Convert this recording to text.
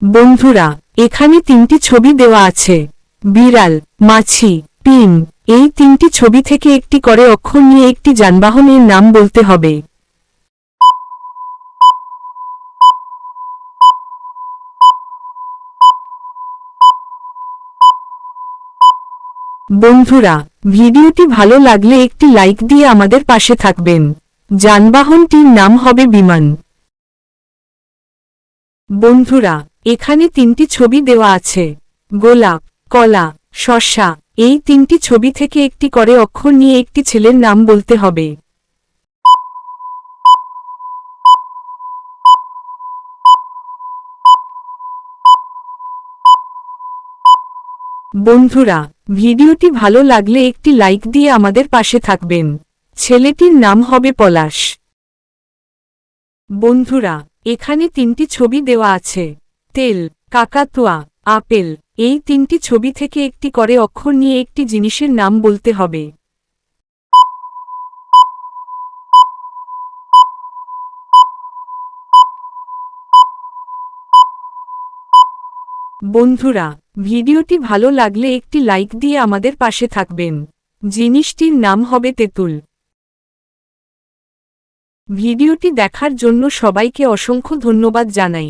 বন্ধুরা, এখানে তিনটি ছবি দেওয়া আছে। বিড়াল, মাছি, টিম। এই তিনটি ছবি থেকে একটি করে অক্ষর নিয়ে একটি যানবাহনের নাম বলতে হবে। বন্ধুরা, ভিডিওটি ভালো লাগলে একটি লাইক দিয়ে আমাদের পাশে থাকবেন। যানবাহনটির নাম হবে বিমান। বন্ধুরা, এখানে তিনটি ছবি দেওয়া আছে। গোলাপ, কলা, শসা। এই তিনটি ছবি থেকে একটি করে অক্ষর নিয়ে একটি ছেলের নাম বলতে হবে। বন্ধুরা, ভিডিওটি ভালো লাগলে একটি লাইক দিয়ে আমাদের পাশে থাকবেন। ছেলেটির নাম হবে পলাশ। বন্ধুরা, এখানে তিনটি ছবি দেওয়া আছে। তেল, কাকাতুয়া, আপেল। এই তিনটি ছবি থেকে একটি করে অক্ষর নিয়ে একটি জিনিসের নাম বলতে হবে। বন্ধুরা, ভিডিওটি ভালো লাগলে একটি লাইক দিয়ে আমাদের পাশে থাকবেন। জিনিসটির নাম হবে তেঁতুল। ভিডিওটি দেখার জন্য সবাইকে অসংখ্য ধন্যবাদ জানাই।